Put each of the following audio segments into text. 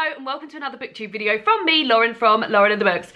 Hello and welcome to another booktube video from me, Lauren from Lauren and the Books.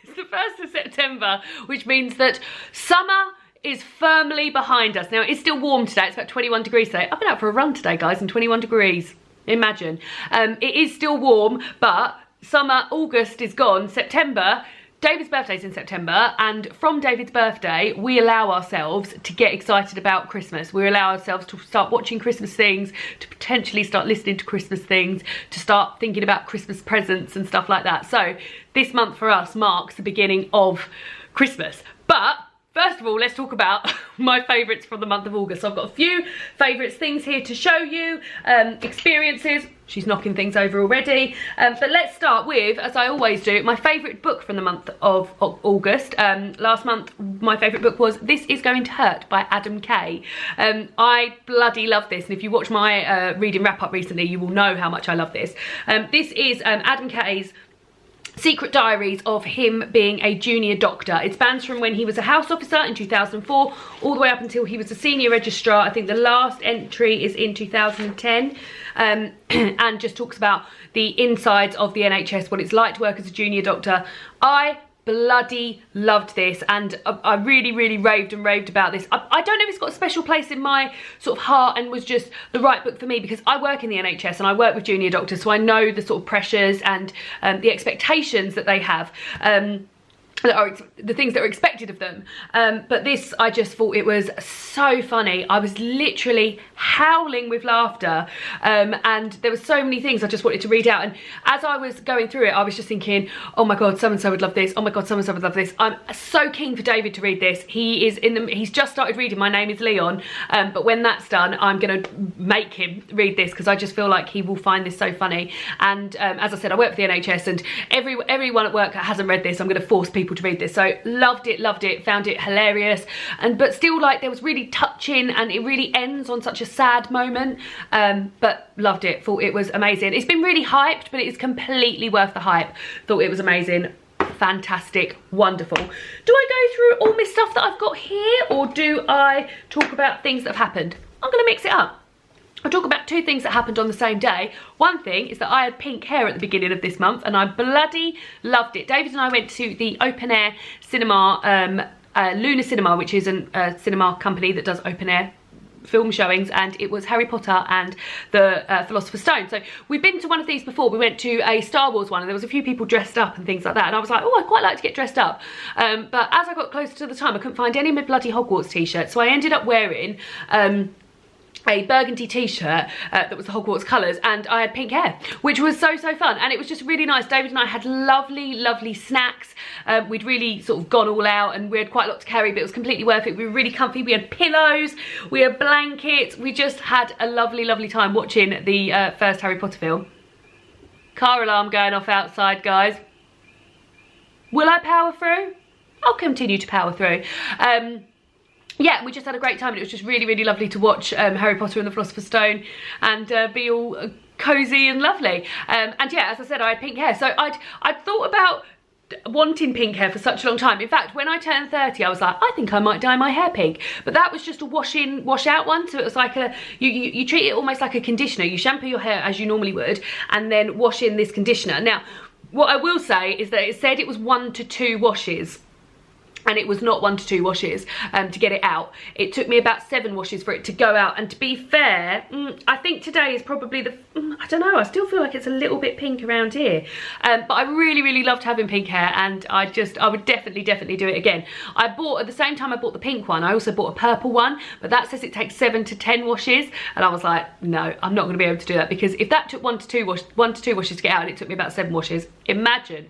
It's the 1st of September, which means that summer is firmly behind us. Now it's still warm today, it's about 21 degrees today. I've been out for a run today guys and 21 degrees, imagine. It is still warm, but summer, August is gone, September. David's birthday's in September, and from David's birthday we allow ourselves to get excited about Christmas. We allow ourselves to start watching Christmas things, to potentially start listening to Christmas things, to start thinking about Christmas presents and stuff like that. So this month for us marks the beginning of Christmas. But first of all, let's talk about my favourites from the month of August. So I've got a few favourites, things here to show you, experiences. She's knocking things over already. But let's start with, as I always do, my favourite book from the month of August. Last month, my favourite book was This Is Going to Hurt by Acai. I bloody love this, and if you watch my reading wrap-up recently, you will know how much I love this. This is Acai's secret diaries of him being a junior doctor. It spans from when he was a house officer in 2004 all the way up until he was a senior registrar. I think the last entry is in 2010, and just talks about the insides of the NHS, what it's like to work as a junior doctor. I bloody loved this, and I really raved and raved about this. I don't know if it's got a special place in my sort of heart and was just the right book for me, because I work in the NHS and I work with junior doctors, so I know the sort of pressures and the expectations that they have, that are the things that are expected of them. But this, I just thought it was so funny. I was literally howling with laughter, and there were so many things I just wanted to read out. And as I was going through it, I was just thinking, oh my god, so and so would love this. Oh my god, so and so would love this. I'm so keen for David to read this. He's just started reading My Name Is Leon, but when that's done, I'm gonna make him read this, because I just feel like he will find this so funny. And as I said, I work for the NHS, and everyone at work that hasn't read this, I'm gonna force people to read this. So loved it, found it hilarious, but still, like, there was really touching, and it really ends on such a sad moment, but loved it, thought it was amazing. It's been really hyped, but it is completely worth the hype. Thought it was amazing, fantastic, wonderful. Do I go through all my stuff that I've got here, or do I talk about things that have happened? I'm gonna mix it up. I'll talk about two things that happened on the same day. One thing is that I had pink hair at the beginning of this month, and I bloody loved it. David and I went to the open air cinema, Luna Cinema, which is a cinema company that does open air film showings, and it was Harry Potter and the Philosopher's Stone. So we've been to one of these before. We went to a Star Wars one, and there was a few people dressed up and things like that, and I was like, oh, I'd quite like to get dressed up, but as I got closer to the time, I couldn't find any of my bloody Hogwarts t-shirts, so I ended up wearing a burgundy t-shirt that was the Hogwarts colours, and I had pink hair, which was so fun, and it was just really nice. David and I had lovely snacks. We'd really sort of gone all out, and we had quite a lot to carry, but it was completely worth it. We were really comfy. We had pillows, we had blankets. We just had a lovely time watching the first Harry Potter film. Car alarm going off outside, guys. Will I power through? I'll continue to power through. Yeah, we just had a great time, and it was just really lovely to watch Harry Potter and the Philosopher's Stone, and be all cosy and lovely. And yeah, as I said, I had pink hair, so I'd thought about wanting pink hair for such a long time. In fact, when I turned 30, I was like, I think I might dye my hair pink, but that was just a wash in, wash out one. So it was like you treat it almost like a conditioner. You shampoo your hair as you normally would, and then wash in this conditioner. Now, what I will say is that it said it was 1 to 2 washes, and it was not 1 to 2 washes to get it out. It took me about 7 washes for it to go out, and to be fair, I think today is probably the, I don't know, I still feel like it's a little bit pink around here, but I really loved having pink hair, and I would definitely do it again. I bought, at the same time I bought the pink one, I also bought a purple one, but that says it takes 7 to 10 washes, and I was like, no, I'm not gonna be able to do that, because if that took 1 to 2 washes to get out, and it took me about 7 washes, imagine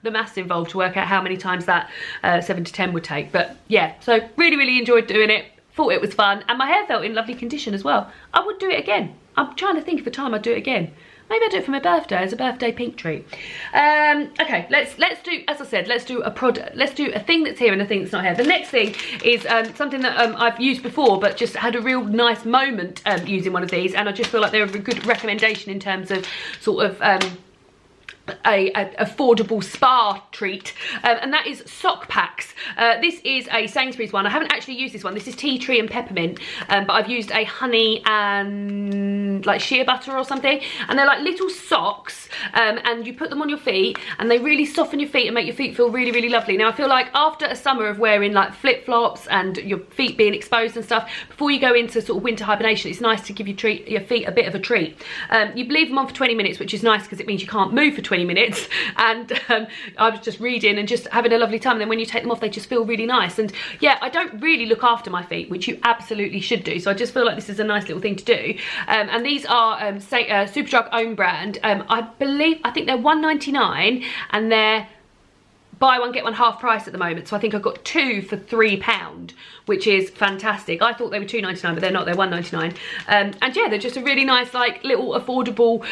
the maths involved to work out how many times that 7 to 10 would take. But yeah, so really enjoyed doing it, thought it was fun, and my hair felt in lovely condition as well. I would do it again. I'm trying to think of a time I'd do it again. Maybe I'll do it for my birthday as a birthday pink treat. Okay, let's do, as I said, let's do a thing that's here and a thing that's not here. The next thing is something that I've used before, but just had a real nice moment using one of these, and I just feel like they're a good recommendation in terms of sort of a affordable spa treat, and that is sock packs. This is a Sainsbury's one. I haven't actually used this one. This is tea tree and peppermint, but I've used a honey and like shea butter or something, and they're like little socks, and you put them on your feet and they really soften your feet and make your feet feel really, really lovely. Now I feel like after a summer of wearing like flip-flops and your feet being exposed and stuff, before you go into sort of winter hibernation, it's nice to give your feet a bit of a treat. You leave them on for 20 minutes, which is nice because it means you can't move for 20 minutes, and I was just reading and just having a lovely time, and then when you take them off they just feel really nice. And yeah, I don't really look after my feet, which you absolutely should do, so I just feel like this is a nice little thing to do. And these are Superdrug own brand. I think they're £1.99 and they're buy one get one half price at the moment, so I think I got 2 for £3, which is fantastic. I thought they were £2.99, but they're not, they're £1.99. And yeah, they're just a really nice like little affordable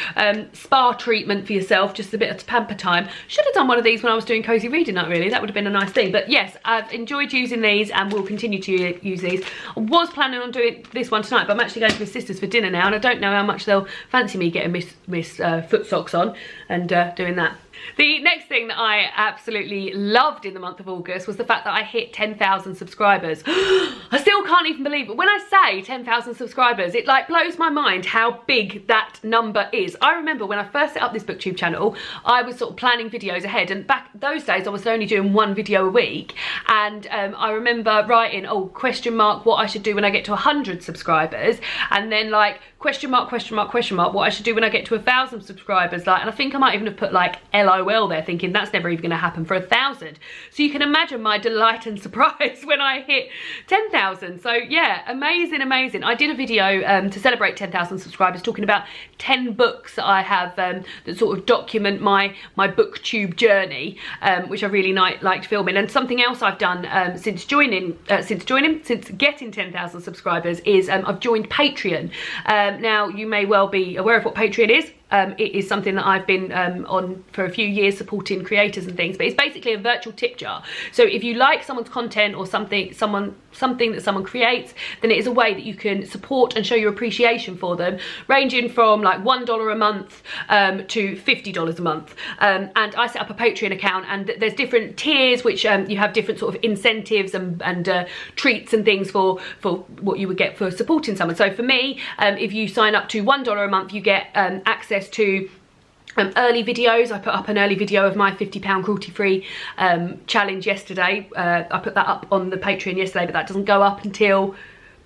spa treatment for yourself, just a bit of pamper time. Should have done one of these when I was doing cozy reading night, really. That would have been a nice thing. But yes, I've enjoyed using these and will continue to use these. I was planning on doing this one tonight, but I'm actually going to my sister's for dinner now, and I don't know how much they'll fancy me getting Miss foot socks on and doing that. The next thing that I absolutely loved in the month of August was the fact that I hit 10,000 subscribers. I still can't even believe it. When I say 10,000 subscribers, it like blows my mind how big that number is. I remember when I first set up this booktube channel, I was sort of planning videos ahead, and back those days I was only doing 1 video a week, and I remember writing, oh, question mark, what I should do when I get to 100 subscribers, and then like question mark, question mark, question mark, what I should do when I get to 1,000 subscribers, like, and I think I might even have put like LOL there, thinking that's never even going to happen for 1,000. So you can imagine my delight and surprise when I hit 10,000. So yeah, amazing, amazing. I did a video to celebrate 10,000 subscribers talking about 10 books that I have that sort of document my booktube journey, which I really liked filming. And something else I've done since getting 10,000 subscribers is I've joined Patreon. Now you may well be aware of what Patreon is. It is something that I've been on for a few years, supporting creators and things, but it's basically a virtual tip jar. So if you like someone's content or something that someone creates, then it is a way that you can support and show your appreciation for them, ranging from like $1 a month to $50 a month. And I set up a Patreon account, and there's different tiers which you have different sort of incentives and treats and things for what you would get for supporting someone. So for me, if you sign up to $1 a month, you get access to early videos. I put up an early video of my £50 cruelty-free challenge yesterday. I put that up on the Patreon yesterday, but that doesn't go up until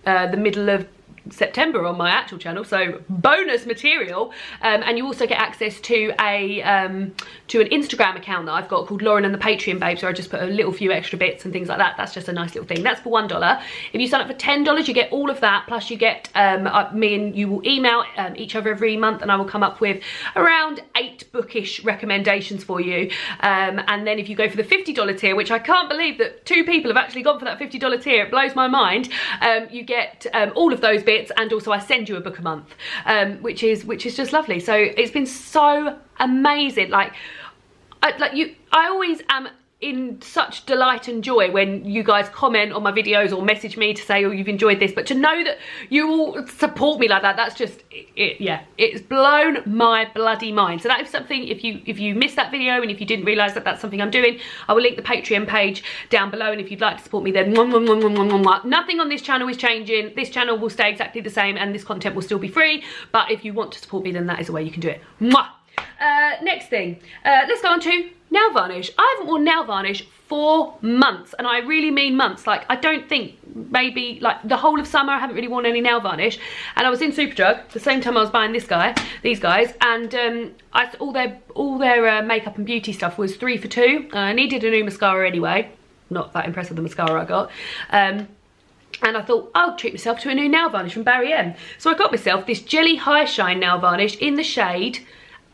the middle of September on my actual channel, so bonus material. And you also get access to an Instagram account that I've got called Lauren and the Patreon Babes, where I just put a little few extra bits and things like that. That's just a nice little thing. That's for $1. If you sign up for $10, you get all of that, plus you get me and you will email each other every month, and I will come up with around 8 bookish recommendations for you. And then if you go for the $50 tier, which I can't believe that 2 people have actually gone for that $50 tier, it blows my mind, you get all of those bits, and also I send you a book a month, which is just lovely. So it's been so amazing. I always am in such delight and joy when you guys comment on my videos or message me to say, oh, you've enjoyed this, but to know that you all support me like that, that's just yeah, it's blown my bloody mind. So that is something, if you missed that video and if you didn't realize that that's something I'm doing, I will link the Patreon page down below, and if you'd like to support me, then nothing on this channel is changing. This channel will stay exactly the same, and this content will still be free, but if you want to support me, then that is a way you can do it. Next thing, let's go on to nail varnish. I haven't worn nail varnish for months, and I really mean months. Like, I don't think, maybe like the whole of summer I haven't really worn any nail varnish. And I was in Superdrug the same time I was buying these guys, and all their makeup and beauty stuff was 3 for £2. I needed a new mascara anyway. Not that impressed with the mascara I got. And I thought, I'll treat myself to a new nail varnish from Barry M. So I got myself this Jelly High Shine nail varnish in the shade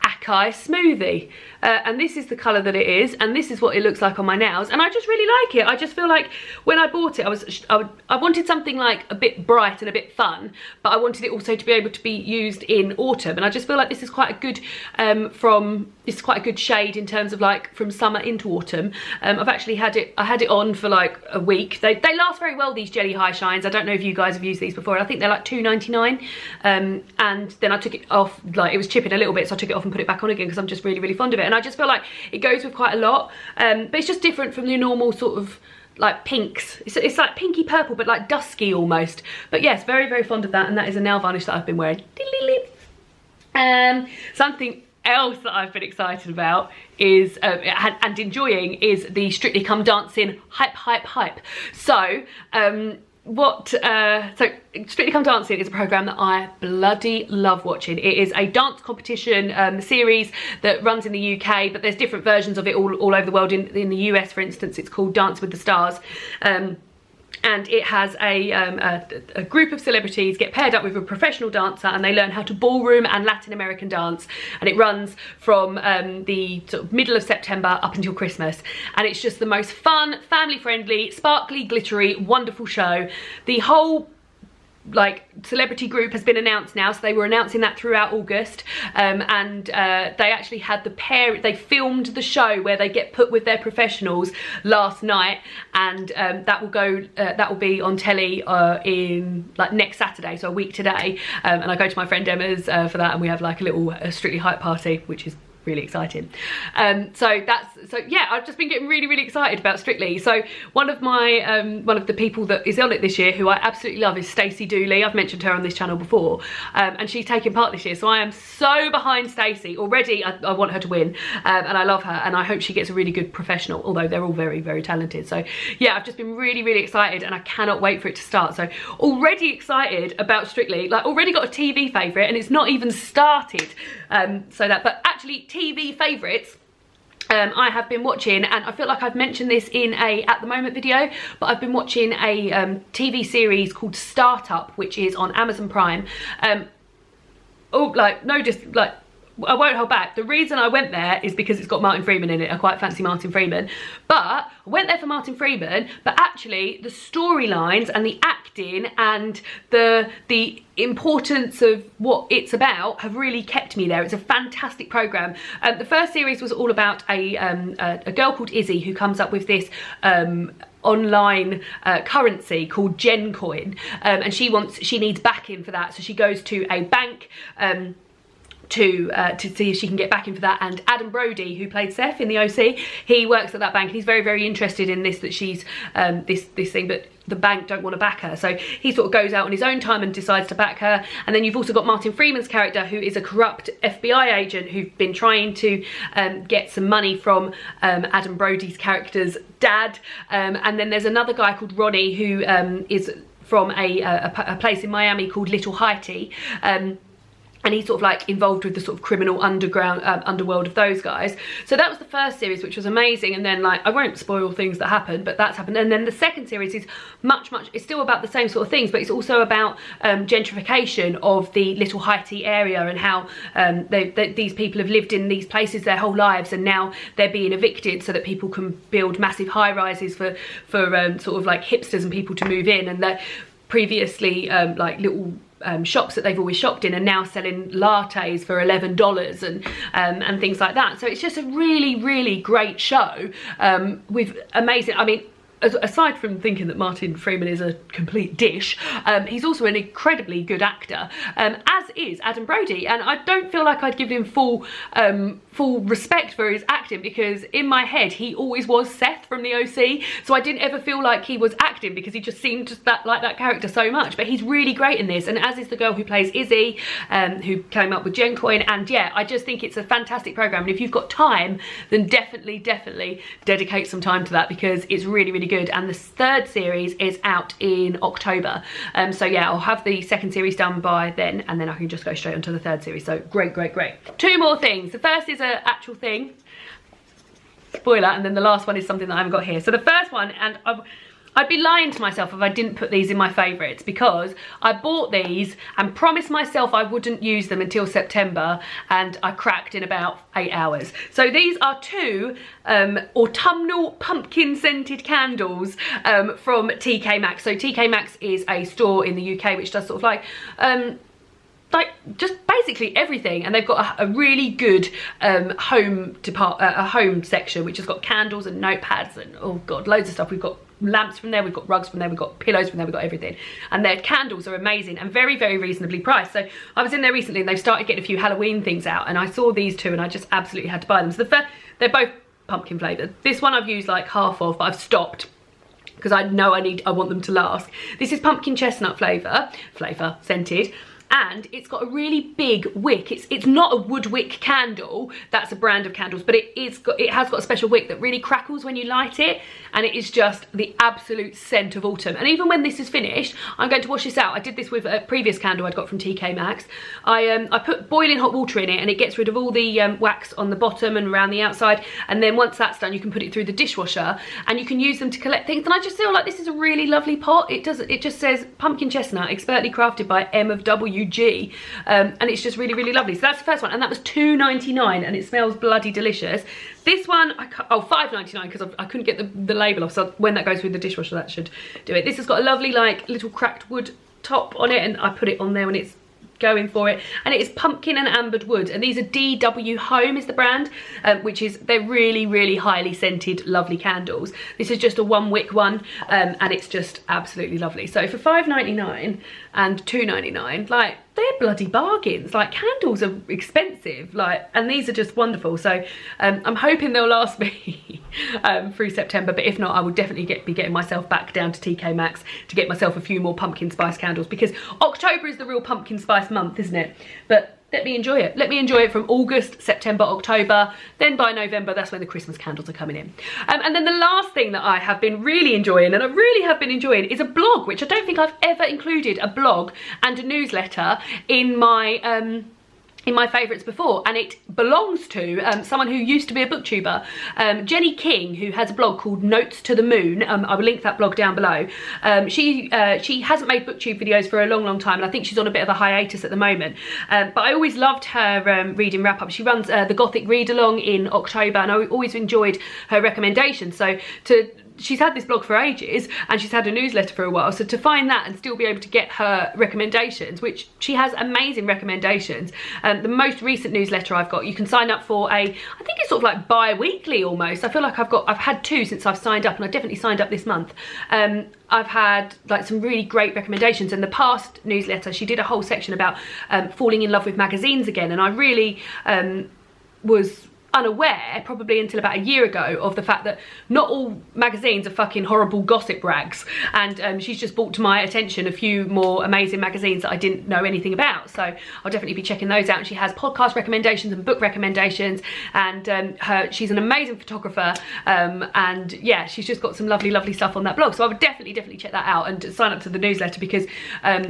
Acai Smoothie. And this is the colour that it is, and this is what it looks like on my nails, and I just really like it. I just feel like when I bought it, I wanted something like a bit bright and a bit fun, but I wanted it also to be able to be used in autumn, and I just feel like this is quite a good it's quite a good shade in terms of like from summer into autumn. I've actually had it on for like a week. They last very well, these Jelly High Shines. I don't know if you guys have used these before. I think they're like $2.99, and then I took it off, like it was chipping a little bit, so I took it off and put it back back on again because I'm just really, really fond of it. And I just feel like it goes with quite a lot, but it's just different from the normal sort of like pinks. It's like pinky purple, but like dusky almost. But yes, very, very fond of that. And that is a nail varnish that I've been wearing. Something else that I've been excited about is and enjoying is the Strictly Come Dancing hype. So so Strictly Come Dancing is a programme that I bloody love watching. It is a dance competition series that runs in the UK, but there's different versions of it all over the world. In the US, for instance, it's called Dance with the Stars. And it has a group of celebrities get paired up with a professional dancer, and they learn how to ballroom and Latin American dance. And it runs from the sort of middle of September up until Christmas. And it's just the most fun, family-friendly, sparkly, glittery, wonderful show. The whole like celebrity group has been announced now, so they were announcing that throughout August, and they actually had they filmed the show where they get put with their professionals last night, and that will be on telly in like next Saturday, so a week today, and I go to my friend Emma's for that, and we have like a little Strictly Hype party, which is really exciting. So yeah, I've just been getting really, really excited about Strictly. So one of the people that is on it this year, who I absolutely love, is Stacey Dooley. I've mentioned her on this channel before, and she's taking part this year, so I am so behind Stacey already. I want her to win, and I love her, and I hope she gets a really good professional, although they're all very, very talented. So yeah, I've just been really, really excited, and I cannot wait for it to start. So already excited about Strictly, like already got a TV favourite, and it's not even started. But actually TV favourites, I have been watching, and I feel like I've mentioned this in a At The Moment video, but I've been watching a TV series called Startup, which is on Amazon Prime. I won't hold back. The reason I went there is because it's got Martin Freeman in it. I quite fancy Martin Freeman. But I went there for Martin Freeman, but actually the storylines and the acting and the importance of what it's about have really kept me there. It's a fantastic programme. The first series was all about a girl called Izzy who comes up with this online currency called Gencoin, and she needs backing for that, so she goes to a bank to see if she can get back in for that. And Adam Brody, who played Seth in the OC, he works at that bank, and he's very, very interested in this, that she's this thing, but the bank don't want to back her, so he sort of goes out on his own time and decides to back her. And then you've also got Martin Freeman's character, who is a corrupt FBI agent who's been trying to get some money from Adam Brody's character's dad, and then there's another guy called Ronnie who is from a place in Miami called Little Haiti, and he's sort of like involved with the sort of criminal underworld of those guys. So that was the first series, which was amazing. And then, like, I won't spoil things that happened, but that's happened. And then the second series is it's still about the same sort of things, but it's also about gentrification of the Little Haiti area, and how these people have lived in these places their whole lives, and now they're being evicted so that people can build massive high rises for sort of like hipsters and people to move in. And that previously like little shops that they've always shopped in are now selling lattes for $11 and things like that. So it's just a really, really great show with amazing, I mean, aside from thinking that Martin Freeman is a complete dish, he's also an incredibly good actor, as is Adam Brody. And I don't feel like I'd give him full respect for his acting, because in my head he always was Seth from the OC, so I didn't ever feel like he was acting, because he just seemed just like that character so much. But he's really great in this, and as is the girl who plays Izzy, who came up with Gencoin. And yeah, I just think it's a fantastic programme, and if you've got time, then definitely dedicate some time to that, because it's really, really good. And the third series is out in October, so yeah, I'll have the second series done by then, and then I can just go straight onto the third series. So great. Two more things. The first is an actual thing, spoiler, and then the last one is something that I haven't got here. So the first one, and I'd be lying to myself if I didn't put these in my favourites, because I bought these and promised myself I wouldn't use them until September, and I cracked in about 8 hours. So these are two autumnal pumpkin scented candles from TK Maxx. So TK Maxx is a store in the UK which does sort of like just basically everything, and they've got a really good home section which has got candles and notepads and, oh god, loads of stuff. We've got lamps from there, we've got rugs from there, we've got pillows from there, we've got everything. And their candles are amazing and very, very reasonably priced. So I was in there recently and they've started getting a few Halloween things out, and I saw these two and I just absolutely had to buy them. So they're both pumpkin flavoured. This one I've used like half of, but I've stopped because I know I want them to last. This is pumpkin chestnut flavour scented. And it's got a really big wick. It's not a wood wick candle, that's a brand of candles, but it has got a special wick that really crackles when you light it, and it is just the absolute scent of autumn. And even when this is finished, I'm going to wash this out. I did this with a previous candle I'd got from TK Maxx. I put boiling hot water in it, and it gets rid of all the wax on the bottom and around the outside, and then once that's done you can put it through the dishwasher and you can use them to collect things. And I just feel like this is a really lovely pot. It just says pumpkin chestnut, expertly crafted by M of W G, and it's just really, really lovely. So that's the first one, and that was £2.99, and it smells bloody delicious. This one, £5.99 because I couldn't get the label off, so when that goes through the dishwasher that should do it. This has got a lovely like little cracked wood top on it, and I put it on there when it's going for it, and it is pumpkin and ambered wood, and these are DW Home is the brand, which is, they're really, really highly scented lovely candles. This is just a one wick one, and it's just absolutely lovely. So for £5.99 and £2.99, like, they're bloody bargains. Like, candles are expensive, like, and these are just wonderful. So I'm hoping they'll last me through September, but if not, I will definitely be getting myself back down to TK Maxx to get myself a few more pumpkin spice candles, because October is the real pumpkin spice month, isn't it? But let me enjoy it. Let me enjoy it from August, September, October. Then by November, that's when the Christmas candles are coming in. And then the last thing that I have been really enjoying, and I really have been enjoying, is a blog, which I don't think I've ever included a blog and a newsletter in my favourites before, and it belongs to someone who used to be a booktuber, Jenny King, who has a blog called Notes to the Moon. I will link that blog down below. She hasn't made booktube videos for a long, long time, and I think she's on a bit of a hiatus at the moment, but I always loved her reading wrap-up. She runs the Gothic Read-Along in October, and I always enjoyed her recommendations. So she's had this blog for ages, and she's had a newsletter for a while, so to find that and still be able to get her recommendations, which she has amazing recommendations. The most recent newsletter I've got, you can sign up for I think it's sort of like bi-weekly almost. I feel like I've had two since I've signed up, and I definitely signed up this month. I've had like some really great recommendations. In the past newsletter, she did a whole section about falling in love with magazines again, and I really was unaware, probably until about a year ago, of the fact that not all magazines are fucking horrible gossip rags, and she's just brought to my attention a few more amazing magazines that I didn't know anything about, so I'll definitely be checking those out. And she has podcast recommendations and book recommendations, and she's an amazing photographer, and yeah, she's just got some lovely, lovely stuff on that blog, so I would definitely check that out and sign up to the newsletter, because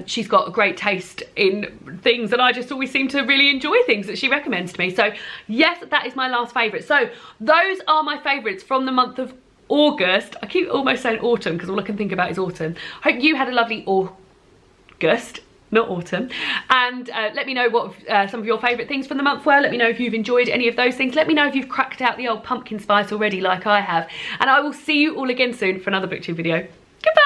she's got a great taste in things, and I just always seem to really enjoy things that she recommends to me. So yes, that is my last favourite. So those are my favourites from the month of August. I keep almost saying autumn because all I can think about is autumn. Hope you had a lovely August, not autumn, and let me know what some of your favourite things from the month were. Let me know if you've enjoyed any of those things. Let me know if you've cracked out the old pumpkin spice already like I have, and I will see you all again soon for another booktube video. Goodbye.